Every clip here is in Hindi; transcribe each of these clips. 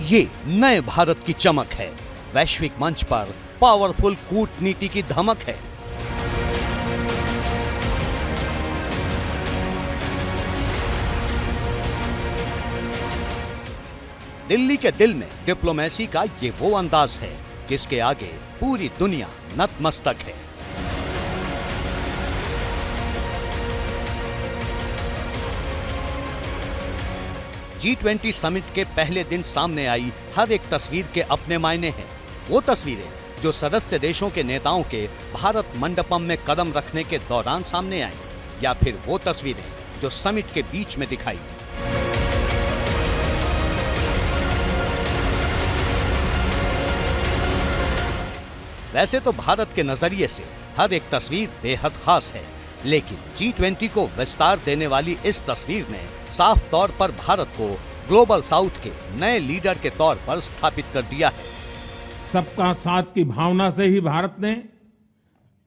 ये नए भारत की चमक है। वैश्विक मंच पर पावरफुल कूटनीति की धमक है। दिल्ली के दिल में डिप्लोमेसी का ये वो अंदाज है जिसके आगे पूरी दुनिया नतमस्तक है। G20 समिट के पहले दिन सामने आई हर एक तस्वीर के अपने मायने हैं। वो तस्वीरें जो सदस्य देशों के नेताओं के भारत मंडपम में कदम रखने के दौरान सामने आई, या फिर वो तस्वीरें जो समिट के बीच में दिखाई दी। वैसे तो भारत के नजरिए से हर एक तस्वीर बेहद खास है, लेकिन G20 को विस्तार देने वाली इस तस्वीर ने साफ तौर पर भारत को ग्लोबल साउथ के नए लीडर के तौर पर स्थापित कर दिया है। सबका साथ की भावना से ही भारत ने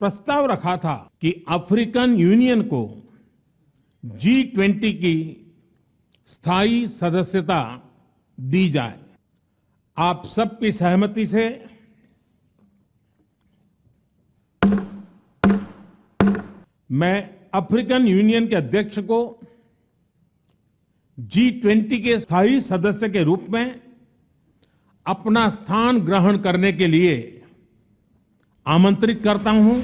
प्रस्ताव रखा था कि अफ्रीकन यूनियन को G20 की स्थायी सदस्यता दी जाए। आप सबकी सहमति से मैं अफ्रीकन यूनियन के अध्यक्ष को G20 के स्थायी सदस्य के रूप में अपना स्थान ग्रहण करने के लिए आमंत्रित करता हूं।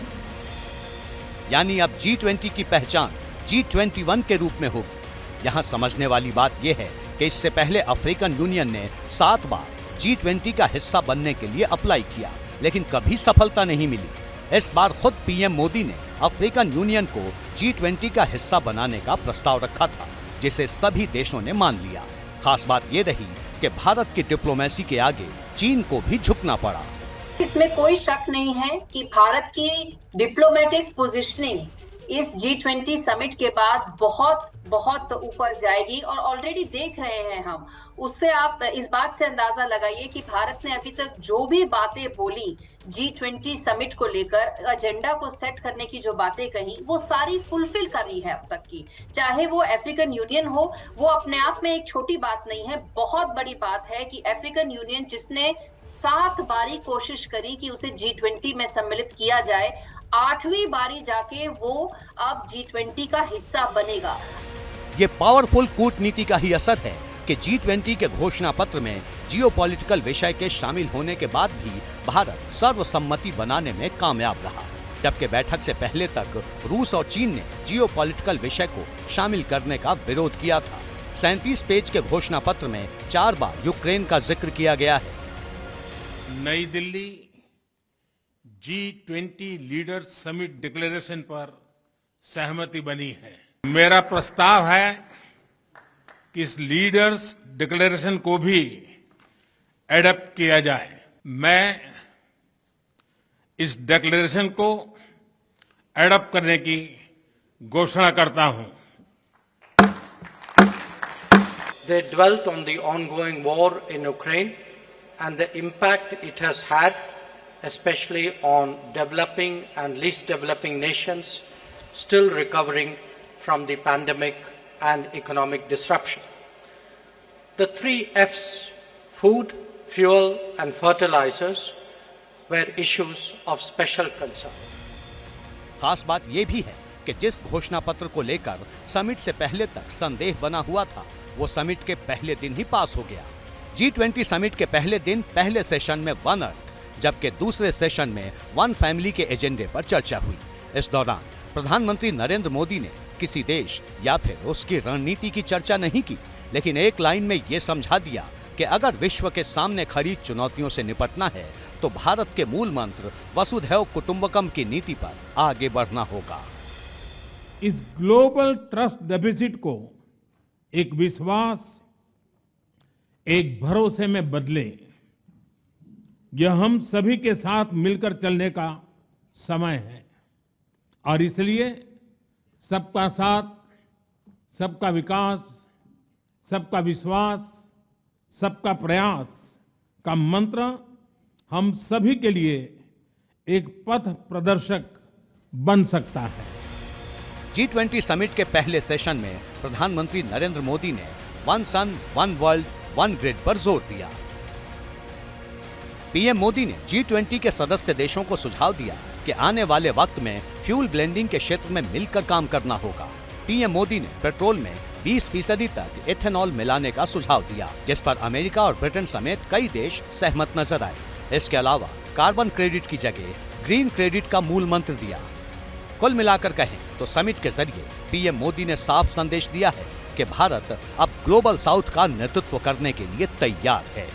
यानी अब G20 की पहचान G21 के रूप में होगी। यहां समझने वाली बात यह है कि इससे पहले अफ्रीकन यूनियन ने 7 बार G20 का हिस्सा बनने के लिए अप्लाई किया, लेकिन कभी सफलता नहीं मिली। इस बार खुद पीएम मोदी ने अफ्रीकन यूनियन को G20 का हिस्सा बनाने का प्रस्ताव रखा था, जिसे सभी देशों ने मान लिया। खास बात यह रही कि भारत की डिप्लोमेसी के आगे चीन को भी झुकना पड़ा। इसमें कोई शक नहीं है कि भारत की डिप्लोमेटिक पोजीशनिंग इस G20 समिट के बाद बहुत बहुत ऊपर जाएगी, और ऑलरेडी देख रहे हैं हम। उससे आप इस बात से अंदाजा लगाइए कि भारत ने अभी तक जो भी बातें बोली G20 समिट को लेकर, एजेंडा को सेट करने की जो बातें कही, वो सारी फुलफिल करी है अब तक की। चाहे वो अफ्रीकन यूनियन हो, वो अपने आप में एक छोटी बात नहीं है, बहुत बड़ी बात है कि अफ्रीकन यूनियन जिसने 7 बारी कोशिश करी कि उसे G20 में सम्मिलित किया जाए, 8वीं बारी जाके वो अब G20 का हिस्सा बनेगा। ये पावरफुल कूटनीति का ही असर है कि G20 के घोषणा पत्र में जियोपॉलिटिकल विषय के शामिल होने के बाद भी भारत सर्वसम्मति बनाने में कामयाब रहा। जबकि बैठक से पहले तक रूस और चीन ने जियोपॉलिटिकल विषय को शामिल करने का विरोध किया था। 37 पेज के घोषणा पत्र में 4 बार यूक्रेन का जिक्र किया गया है। नई Delhi G20 leader summit declaration पर सहमति बनी है। मेरा प्रस्ताव है कि इस लीडर्स डिक्लेरेशन को भी एडॉप्ट किया जाए। मैं इस डिक्लेरेशन को एडॉप्ट करने की घोषणा करता हूं। They dwelt on the ongoing war in Ukraine and the impact it has had, especially on developing and least developing nations still recovering from the pandemic and economic disruption. The 3 F's, food, fuel and fertilizers, were issues of special concern. खास बात यह भी है कि जिस घोषणा पत्र को लेकर समिट से पहले तक संदेह बना हुआ था, वो समिट के पहले दिन ही पास हो गया। G20 समिट के पहले दिन पहले सेशन में वन अर्थ, जबकि दूसरे सेशन में वन फैमिली के एजेंडे पर चर्चा हुई। इस दौरान प्रधानमंत्री नरेंद्र मोदी ने किसी देश या फिर उसकी रणनीति की चर्चा नहीं की, लेकिन एक लाइन में ये समझा दिया कि अगर विश्व के सामने खड़ी चुनौतियों से निपटना है तो भारत के मूल मंत्र वसुधैव कुटुंबकम की नीति पर आगे बढ़ना होगा। इस ग्लोबल ट्रस्ट डेफिसिट को एक विश्वास, एक भरोसे में बदले, यह हम सभी के साथ मिलकर चलने का समय है। और इसलिए सबका साथ, सबका विकास, सबका विश्वास, सबका प्रयास का मंत्र हम सभी के लिए एक पथ प्रदर्शक बन सकता है। G20 समिट के पहले सेशन में प्रधानमंत्री नरेंद्र मोदी ने वन सन, वन वर्ल्ड, वन ग्रिड पर जोर दिया। पीएम मोदी ने G20 के सदस्य देशों को सुझाव दिया कि आने वाले वक्त में फ्यूल ब्लेंडिंग के क्षेत्र में मिलकर काम करना होगा। पीएम मोदी ने पेट्रोल में 20% तक एथेनॉल मिलाने का सुझाव दिया, जिस पर अमेरिका और ब्रिटेन समेत कई देश सहमत नजर आए। इसके अलावा कार्बन क्रेडिट की जगह ग्रीन क्रेडिट का मूल मंत्र दिया। कुल मिलाकर कहें तो समिट के जरिए पीएम मोदी ने साफ संदेश दिया है कि भारत अब ग्लोबल साउथ का नेतृत्व करने के लिए तैयार है।